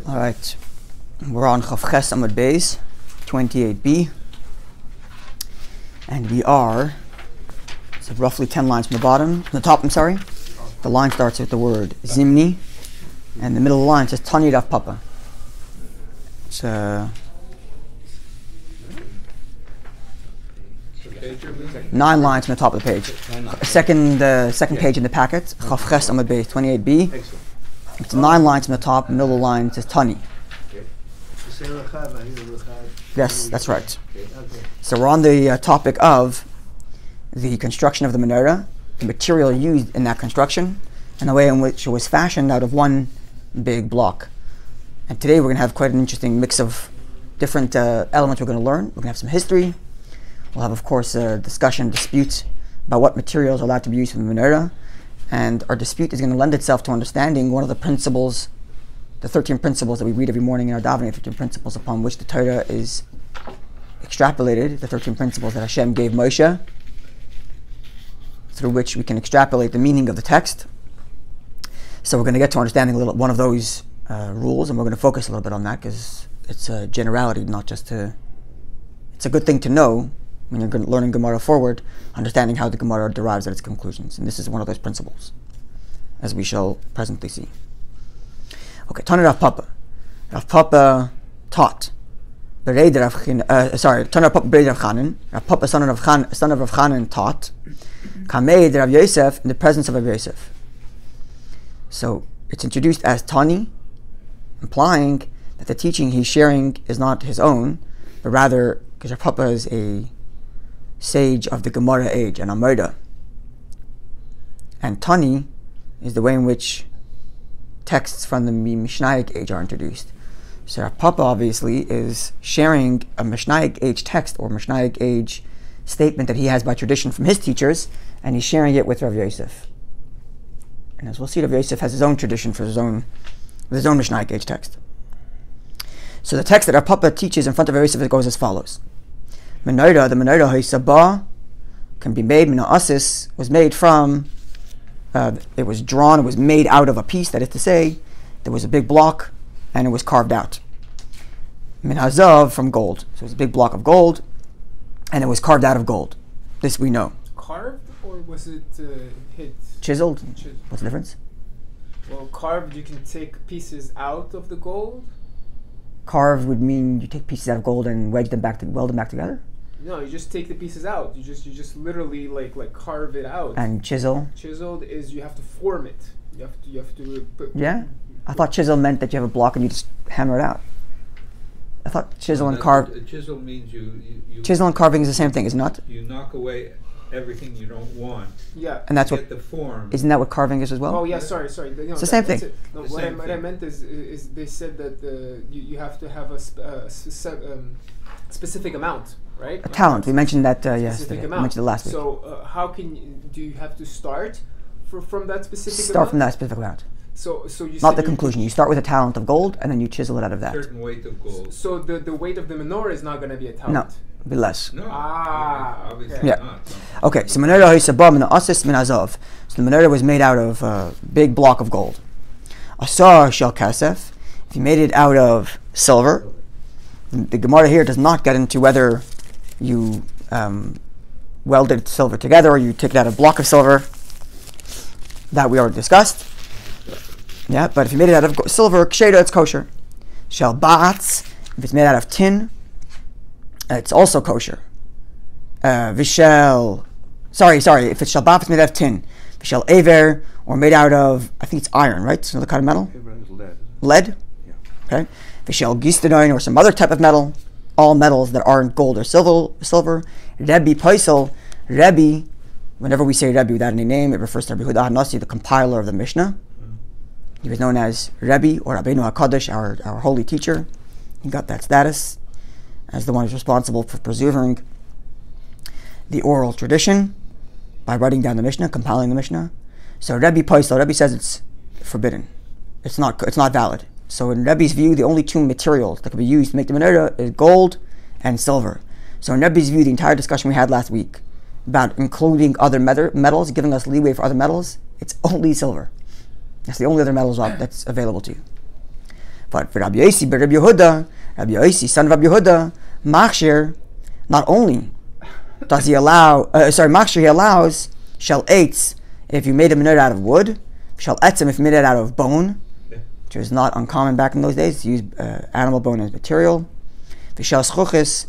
All right, we're on Chav Ches Amud Beis, 28b, and we are, so roughly 10 lines from the top, The line starts with the word Zimni, and the middle of the line says Tani Rav Papa. It's 9 lines from the top of the page. Second page in the packet, Chav Ches Amud Beis, 28b. It's 9 lines from the top, the middle of the line says Tani. Yes, that's right. So we're on the topic of the construction of the menorah, the material used in that construction, and the way in which it was fashioned out of one big block. And today we're going to have quite an interesting mix of different elements we're going to learn. We're going to have some history. We'll have, of course, a dispute about what materials are allowed to be used for the menorah. And our dispute is going to lend itself to understanding one of the principles, the 13 principles that we read every morning in our davening, 13 principles upon which the Torah is extrapolated, the 13 principles that Hashem gave Moshe, through which we can extrapolate the meaning of the text. So we're going to get to understanding one of those rules, and we're going to focus a little bit on that because it's a generality, not just it's a good thing to know when you're learning Gemara forward, understanding how the Gemara derives at its conclusions. And this is one of those principles, as we shall presently see. Okay, Tani Rav Papa. Rav Papa taught. Tani Rav Papa Bereid Rav Chanan. Rav Papa, son of Rav Chanan, taught. Kameid Rav Yosef, in the presence of Rav Yosef. So it's introduced as Tani, implying that the teaching he's sharing is not his own, but rather, because Rav Papa is a sage of the Gemara age, an Amoda. And Tani is the way in which texts from the Mishnaic age are introduced. So Rav Papa obviously is sharing a Mishnaic age text or Mishnaic age statement that he has by tradition from his teachers, and he's sharing it with Rav Yosef. And as we'll see, Rav Yosef has his own tradition for his own Mishnaic age text. So the text that Rav Papa teaches in front of Rav Yosef goes as follows. The menorah Haisabah can be made, Minasis was made from, it was drawn, it was made out of a piece, that is to say, there was a big block and it was carved out. Minazav, from gold. So it was a big block of gold and it was carved out of gold. This we know. Carved or was it hit? Chiseled? What's the difference? Well, carved, you can take pieces out of the gold. Carved would mean you take pieces out of gold and weld them back together? No, you just take the pieces out. You just literally like carve it out. And chisel? Chiseled is you have to form it. You have to put. Yeah, I thought chisel meant that you have a block and you just hammer it out. I thought chisel and carve. Chisel means you. Chisel and carving is the same thing, is it not? You knock away everything you don't want. Yeah. And that's get the form. Isn't that what carving is as well? Oh yeah, sorry. No, it's the same thing. No, what I meant is they said that you have to have a specific amount, right? A talent. We mentioned that yesterday. We mentioned it last week. So do you have to start from that specific amount? Start from that specific amount. So you not the conclusion. You start with a talent of gold and then you chisel it out of that. Certain weight of gold. So the weight of the menorah is not going to be a talent. No, it'll be less. No. Obviously yeah. not. No. Okay. So menorah haisabah minasis minazav. So the menorah was made out of a big block of gold. Asar shel kasef. If you made it out of silver, the Gemara here does not get into whether you welded silver together or you took it out of a block of silver. That we already discussed. Yeah, but if you made it out of silver, ksheda, it's kosher. Shel ba'atz, if it's made out of tin, it's also kosher. If it's shel ba'atz, it's made out of tin. Vishel aver, or made out of, I think it's iron, right? It's another kind of metal? Lead. Lead? Yeah. Okay. Vishel gistadine, or some other type of metal. All metals that aren't gold or silver. Rabbi Paisel, Rabbi, whenever we say Rabbi without any name, it refers to Rabbi Huda HaNasi, the compiler of the Mishnah. He was known as Rabbi or Rabbeinu HaKadosh, our holy teacher. He got that status as the one who's responsible for preserving the oral tradition by writing down the Mishnah, compiling the Mishnah. So Rabbi Paisel, Rabbi says it's forbidden. It's not valid. So in Rabbi's view, the only two materials that can be used to make the menorah is gold and silver. So in Rabbi's view, the entire discussion we had last week about including other metals, giving us leeway for other metals, it's only silver. That's the only other metals that's available to you. But for Rabbi Yossi, but Rabbi Yossi, son of Rabbi Yehuda, Machshir, not only does he allow, Machshir, he allows, shall eitz, if you made a menorah out of wood, shall etzim, if you made it out of bone, which was not uncommon back in those days, to use animal bone as material. V'shal schuchis,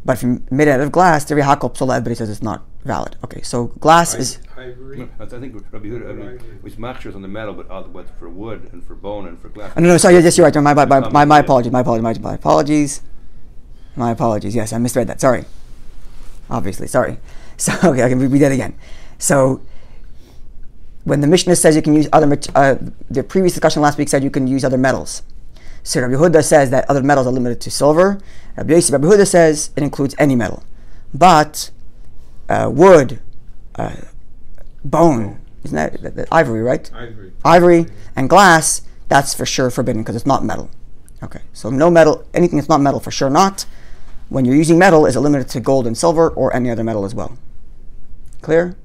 but if you made it out of glass, the hakol psola, everybody says it's not valid. Okay, so glass is... Ivory. I think Rabbi Yehuda, which machshir is on the metal, but for wood and for bone and for glass. Oh, no, sorry, yes, you're right. My apologies. My apologies. Yes, I misread that. Sorry. Obviously, sorry. So, okay, I can read that again. So, when the Mishnah says you can use other, the previous discussion last week said you can use other metals. So Rabbi Yehuda says that other metals are limited to silver. Rabbi Yehuda says it includes any metal. But wood, bone, isn't that ivory, right? Ivory and glass, that's for sure forbidden because it's not metal. Okay, so no metal, anything that's not metal for sure not. When you're using metal, is it limited to gold and silver or any other metal as well? Clear?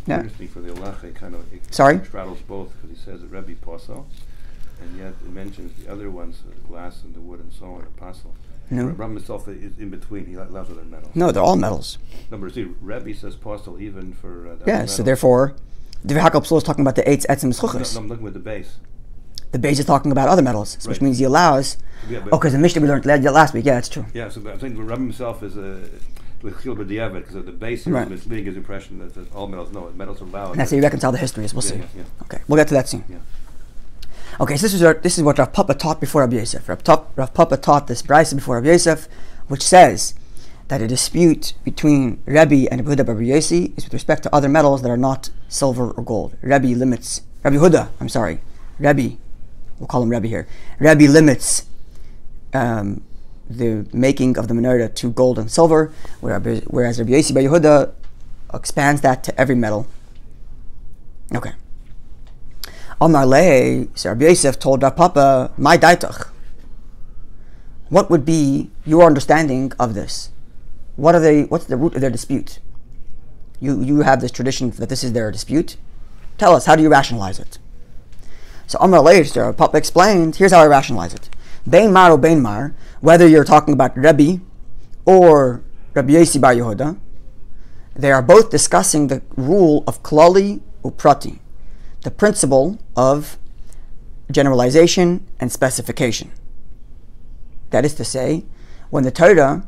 Yeah. Interesting for the halacha, it straddles both because he says that Rabbi Posel, and yet it mentions the other ones, the glass and the wood and so on, apostle. No. Rabbi himself is in between. He allows other metals. No, they're all metals. No, but see, Rabbi says Posel even for so therefore, the Hakal Psul is talking about the eitz etzim schuchas. No, I'm looking at the base. The base is talking about other metals, which means he allows. Yeah, because the Mishnah we learned last week. Yeah, that's true. Yeah, so I'm saying Rabbi himself is because of the base here is misleading his impression that all metals, no, metals are allowed. And that's how you reconcile the histories. We'll see. Yeah. Okay, we'll get to that soon. Yeah. Okay, so this is what Rav Papa taught before Rabbi Yosef. Rav Papa taught this brayso before Rabbi Yosef, which says that a dispute between Rabbi and Rabbi Huda Rabbi Yossi is with respect to other metals that are not silver or gold. Rabbi, we'll call him Rabbi here. Rabbi limits the making of the menorah to gold and silver, whereas Rabbi Yossi Bar Yehuda expands that to every metal. Okay. Amar Lei, so Rabbi Yosef told Rav Papa, "My daitach. What would be your understanding of this? What's the root of their dispute? You have this tradition that this is their dispute. Tell us, how do you rationalize it?" So Amar Lei, so Rav Papa explained, here's how I rationalize it. Bein mar or bein mar, whether you're talking about Rabbi or Rabbi Yossi Bar Yehuda, they are both discussing the rule of klali uprati, the principle of generalization and specification. That is to say, when the Torah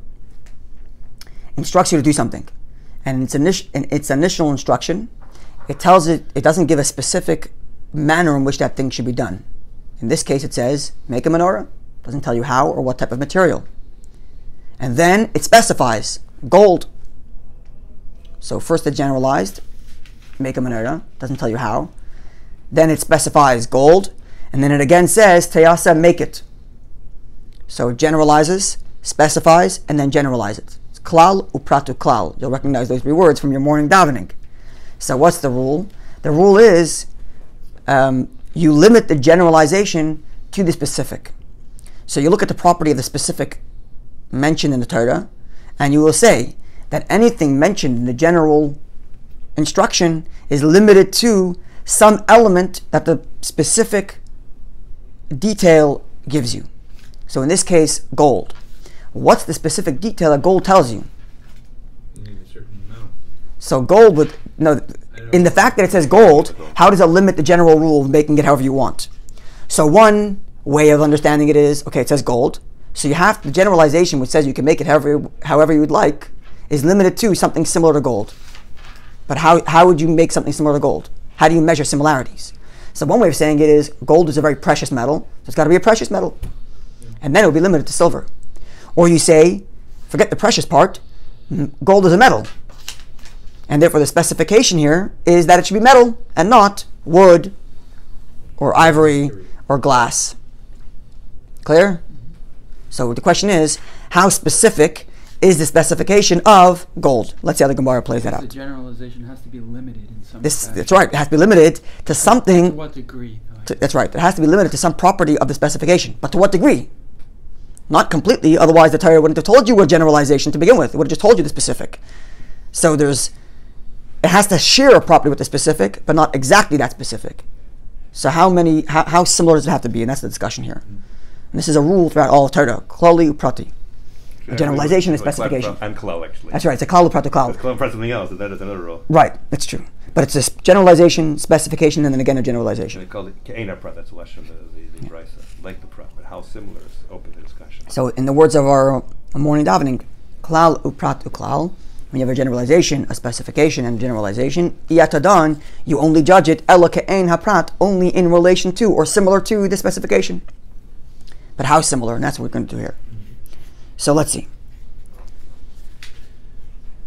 instructs you to do something, and its initial instruction, it doesn't give a specific manner in which that thing should be done. In this case, it says, make a menorah. Doesn't tell you how or what type of material. And then it specifies gold. So first it generalized, make a menorah. Doesn't tell you how. Then it specifies gold. And then it again says, teyasa, make it. So it generalizes, specifies, and then generalizes. It's klal upratu klal. You'll recognize those three words from your morning davening. So what's the rule? The rule is you limit the generalization to the specific. So you look at the property of the specific mentioned in the Torah, and you will say that anything mentioned in the general instruction is limited to some element that the specific detail gives you. So in this case, gold. What's the specific detail that gold tells you? You need a certain amount. So gold would, no, in the fact that it says gold, how does it limit the general rule of making it however you want? So one way of understanding it is, okay, it says gold, so you have the generalization which says you can make it however you would like is limited to something similar to gold. But how would you make something similar to gold? How do you measure similarities? So one way of saying it is gold is a very precious metal, so it's got to be a precious metal. And then it will be limited to silver. Or you say, forget the precious part, gold is a metal. And therefore the specification here is that it should be metal and not wood or ivory or glass. Clear? So the question is, how specific is the specification of gold? Let's see how the Gemara plays that out. The generalization has to be limited in some That's right. It has to be limited to something. To what degree? That's right. It has to be limited to some property of the specification. But to what degree? Not completely, otherwise the Torah wouldn't have told you a generalization to begin with. It would have just told you the specific. So it has to share a property with the specific, but not exactly that specific. So how similar does it have to be? And that's the discussion here. And this is a rule throughout all of Torah. Klali uprati. A generalization and specification. And klal, actually. That's right. It's a klal uprati klal. Klal plus something else, and that is another rule. Right. That's true. But it's a generalization, specification, and then again a generalization. They call it ke'ena prat. That's the brisa, like the prat. But how similar is open to discussion. So, in the words of our morning davening, klal uprat uklal. When you have a generalization, a specification, and a generalization, iyatadan, you only judge it ela ke'en haprat, only in relation to or similar to the specification. But how similar? And that's what we're going to do here. So let's see.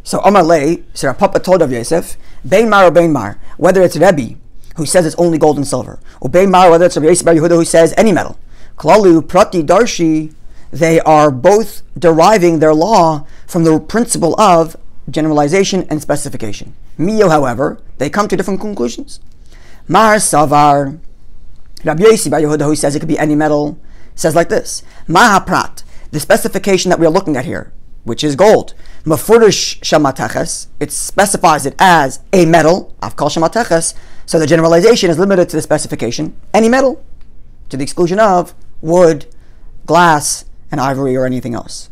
So Amalei, so our Papa told of Yosef, Bein Mar or Bein Mar, whether it's Rabbi, who says it's only gold and silver, or Bein Mar, whether it's Rabbi Yosef Bar Yehuda, who says any metal. Klalu, Prati, Darshi, they are both deriving their law from the principle of generalization and specification. Mio, however, they come to different conclusions. Mar Savar, Rabbi Yosef Bar Yehuda, who says it could be any metal, says like this: Mahaprat, the specification that we are looking at here, which is gold. Mafurish shamateches, it specifies it as a metal. Avkal shamateches, so the generalization is limited to the specification, any metal, to the exclusion of wood, glass, and ivory, or anything else.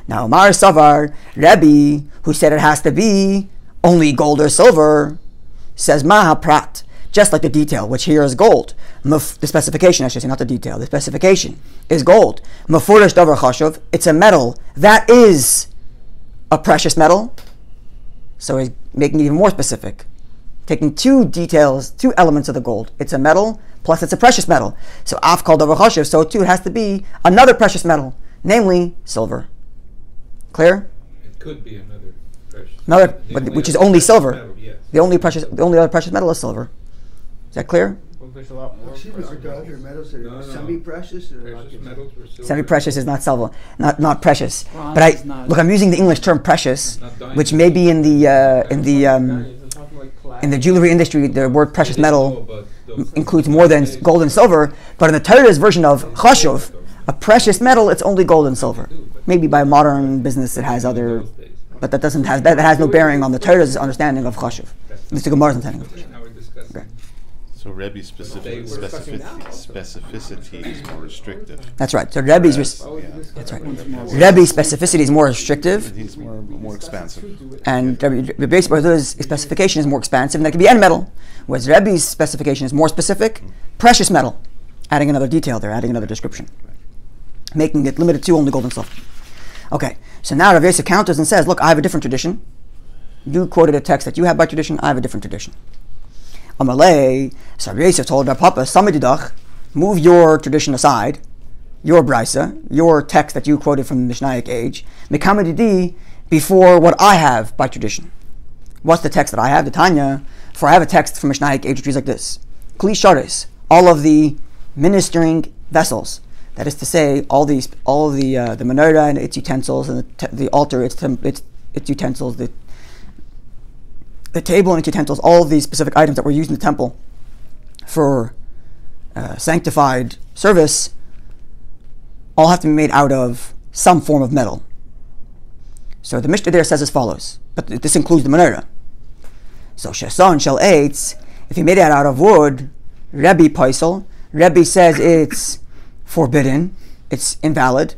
Now, Mar Savar, Rabbi, who said it has to be only gold or silver, says Mahaprat, just like the detail, which here is gold. The specification, I should say, not the detail. The specification is gold. Mafurish davar chashuv, it's a metal that is a precious metal. So he's making it even more specific. Taking two elements of the gold. It's a metal, plus it's a precious metal. So af called davar chashuv, so too it has to be another precious metal, namely silver. Clear? It could be another precious. Which is only silver. Metal, yes. The only other precious metal is silver. Is that clear? Well, there's a lot more. Are there other metals that are semi-precious? Precious metals were silver. Semi-precious is not silver, not precious. Bronze But is not- I'm using the English term precious, which may be in the jewelry industry. The word precious metal includes more than gold and silver. But in the Torah's version of chashuv, a precious metal, it's only gold and silver. Maybe by modern business it has other, but that has no bearing on the Torah's understanding of chashuv. It's the Gemara's understanding of chashuv. Now we're discussing. Okay. So Rebbe's specificity is more restrictive. That's right. So Rebbe's that's right. Rebbe's specificity is more restrictive, He's more expansive. and Rebbe's specification is more expansive, and that could be any metal. Whereas Rebbe's specification is more specific, precious metal, adding another detail there, adding another description, making it limited to only gold and silver. Okay, so now Rav Yosef counters and says, look, I have a different tradition. You quoted a text that you have by tradition, I have a different tradition. Amalei, so Rav Yosef told Rav Papa, Samididach, move your tradition aside, your brisa, your text that you quoted from the Mishnaic age, Mekamedidi, before what I have by tradition. What's the text that I have? The Tanya, for I have a text from Mishnaic age which reads like this: Kli sharis, all of the ministering vessels. That is to say, all of the menorah and its utensils, and the altar, its utensils, the table and its utensils, all of these specific items that were used in the temple for sanctified service, all have to be made out of some form of metal. So the Mishnah there says as follows, but this includes the menorah. So sheson shel eitz, if you made it out of wood, Rebbe paisel, Rebbe says it's forbidden, it's invalid.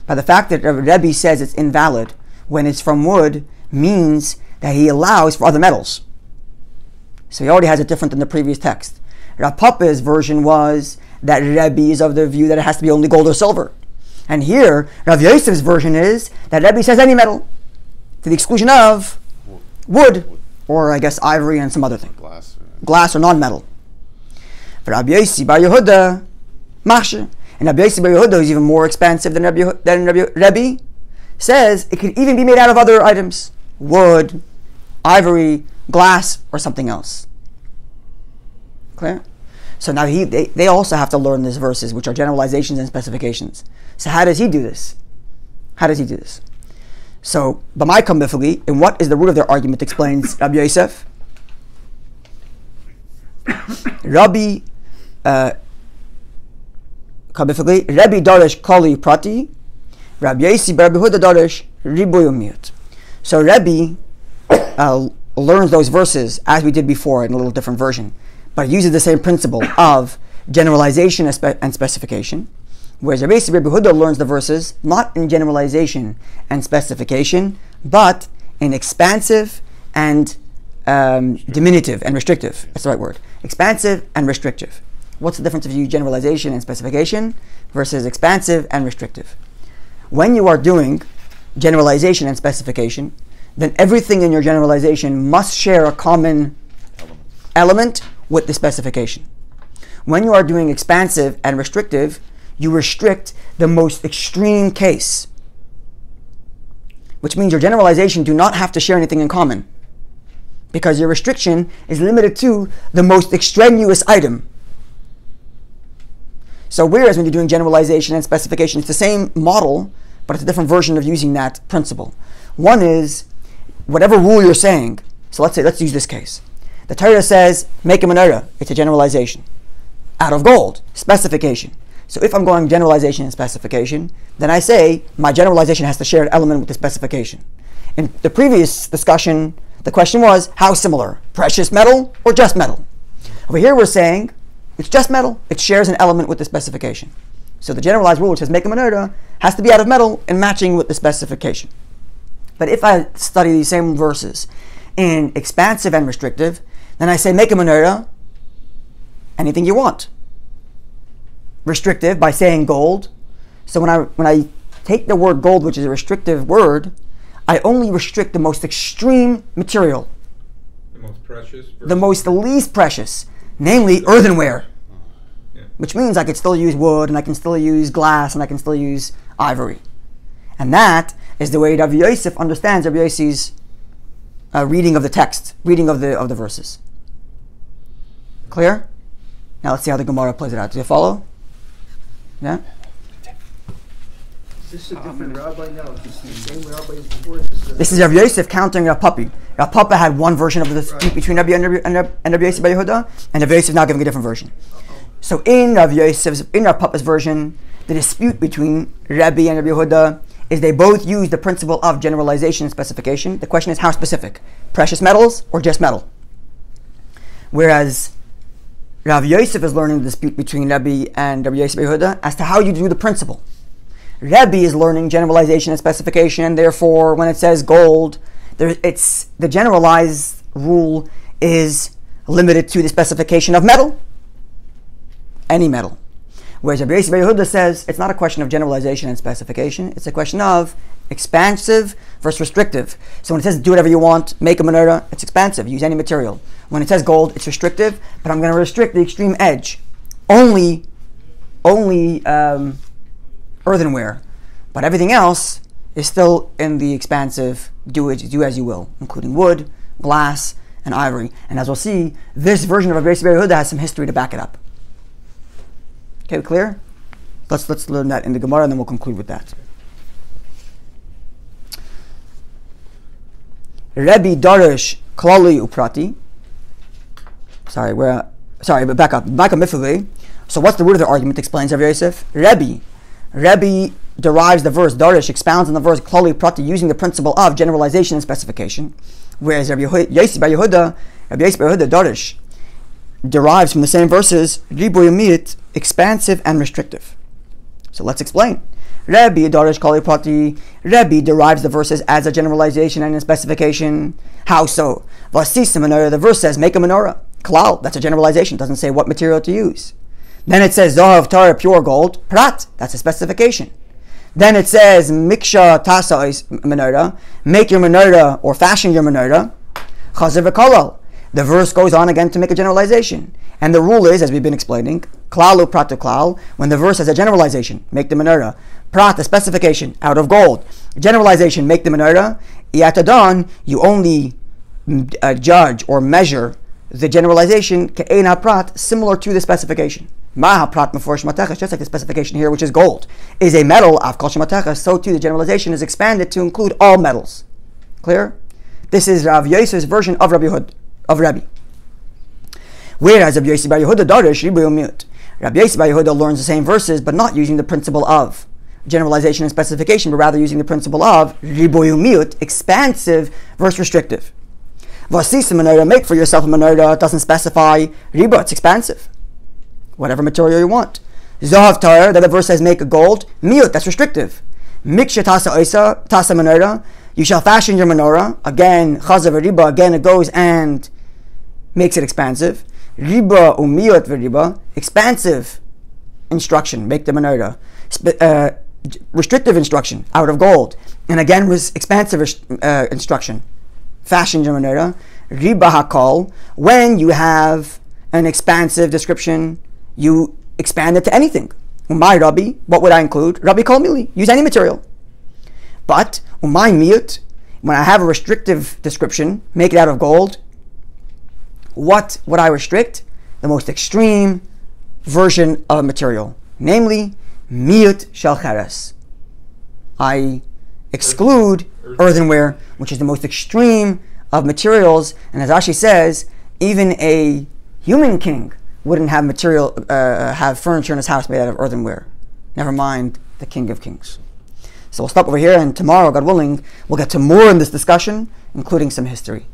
But the fact that Rebbe says it's invalid when it's from wood means that he allows for other metals. So he already has it different than the previous text. Rav Papa's version was that Rebbe is of the view that it has to be only gold or silver. And here, Rav Yosef's version is that Rebbe says any metal, to the exclusion of wood, or I guess ivory and some other thing. Glass or non-metal. For Rabbi Yosef Bar Yehuda, Machshir. And Rabbi Yosef Bar Yehuda, who's even more expansive than Rebbe, says it could even be made out of other items: wood, ivory, glass, or something else. Clear? So now they also have to learn these verses, which are generalizations and specifications. So how does he do this? So, B'mai Kambifali, and what is the root of their argument, explains Rabbi Yosef. Rabbi Kambifali, Rabbi Darish Kali Prati, Rabbi Yosef Bar Yehuda Darish Ribuyumiyut. So Rabbi learns those verses as we did before in a little different version, but it uses the same principle of generalization and specification. Whereas Rabbi Yehuda learns the verses not in generalization and specification, but in expansive and diminutive and restrictive. That's the right word. Expansive and restrictive. What's the difference between generalization and specification versus expansive and restrictive? When you are doing generalization and specification, then everything in your generalization must share a common element with the specification. When you are doing expansive and restrictive, you restrict the most extreme case, which means your generalization do not have to share anything in common, because your restriction is limited to the most extraneous item. So whereas when you're doing generalization and specification, it's the same model, but it's a different version of using that principle. One is whatever rule you're saying. So let's use this case. The Torah says, make a menorah. It's a generalization. Out of gold, specification. So if I'm going generalization and specification, then I say my generalization has to share an element with the specification. In the previous discussion, the question was, how similar? Precious metal or just metal? Over here we're saying, it's just metal. It shares an element with the specification. So the generalized rule which says make a menorah has to be out of metal and matching with the specification. But if I study these same verses in expansive and restrictive, then I say make a menorah, anything you want. Restrictive by saying gold. So when I take the word gold, which is a restrictive word, I only restrict the most extreme material. The most precious? The least precious, namely earthenware. Which means I could still use wood, and I can still use glass, and I can still use ivory. And that is the way Rabbi Yosef understands Rabbi Yossi's reading of the text, reading of the verses. Clear? Now let's see how the Gemara plays it out. Do you follow? Yeah? Is this a different rabbi now? Is this the same rabbi as before? This is Rabbi Yosef countering Rav Papi. Rav Papa had one version of the dispute between Rabbi and Rabbi Yosef Bar Yehuda, and Rabbi Yosef now giving a different version. So in Rav Papa's version, the dispute between Rabbi and Rabbi Yehuda is they both use the principle of generalization and specification. The question is how specific? Precious metals or just metal? Whereas Rav Yosef is learning the dispute between Rabbi and Rabbi Yosef Bar Yehuda as to how you do the principle. Rabbi is learning generalization and specification, therefore when it says gold, the generalized rule is limited to the specification of metal, any metal. Whereas Rabbi Bar Yehuda says it's not a question of generalization and specification, it's a question of expansive versus restrictive. So when it says do whatever you want, make a menorah, it's expansive, use any material. When it says gold, it's restrictive, but I'm going to restrict the extreme edge. Only earthenware, but everything else is still in the expansive do as you will, including wood, glass, and ivory. And as we'll see, this version of Rabbi Bar Yehuda has some history to back it up. Okay, clear? Let's learn that in the Gemara, and then we'll conclude with that. Rabbi Darish Klali Uprati. But back up. So what's the root of the argument? Explains Rabbi Yosef. Rabbi derives the verse, Darish expounds on the verse Klali Uprati using the principle of generalization and specification. Whereas Rabbi Yosef Bar Yehuda, Darish, derives from the same verses Riboy Umiyit, expansive and restrictive. So let's explain. Rabbi Darish Klali Uprati. Rabbi derives the verses as a generalization and a specification. How so? Vasisa menorah. The verse says make a menorah. Klal. That's a generalization. It doesn't say what material to use. Then it says Zohav Tara, pure gold. Prat. That's a specification. Then it says Miksha Tasa menorah. Make your menorah or fashion your menorah. Chazer v'kolal. The verse goes on again to make a generalization. And the rule is, as we've been explaining, klalu pratu klal, when the verse has a generalization, make the menorah. Prat, a specification, out of gold. Generalization, make the menorah. Yatadon, you only judge or measure the generalization, ke'ena prat, similar to the specification. Maha prat meforish matechas, just like the specification here, which is gold, is a metal, avkal shematechas, so too the generalization is expanded to include all metals. Clear? This is Rav Yosef's version of Rabbi. Whereas Rabbi Yosef Bar Yehuda Darish Riboy Umiyut. Rabbi Yosef Bar Yehuda learns the same verses, but not using the principle of generalization and specification, but rather using the principle of Riboy Umiyut, expansive versus restrictive. Vasisa menorah, make for yourself a menorah. It doesn't specify riba, it's expansive. Whatever material you want. Zahav tar, the other verse says make a gold. Miut, that's restrictive. Miksha tasa oisa, tasa menorah. You shall fashion your menorah. Again, chazav riba, again it goes and makes it expansive. Riba umiut v'riba, expansive instruction, make the menorah. Restrictive instruction, out of gold. And again was expansive instruction, fashion your menorah. Riba hakol, when you have an expansive description, you expand it to anything. Umay Rabbi, what would I include? Rabbi kol mili, use any material. But umay miut, when I have a restrictive description, make it out of gold. What would I restrict? The most extreme version of a material, namely miut shel cheres. I exclude earthenware, which is the most extreme of materials, and as Rashi says, even a human king wouldn't have have furniture in his house made out of earthenware. Never mind the King of Kings. So we'll stop over here, and tomorrow, God willing, we'll get to more in this discussion, including some history.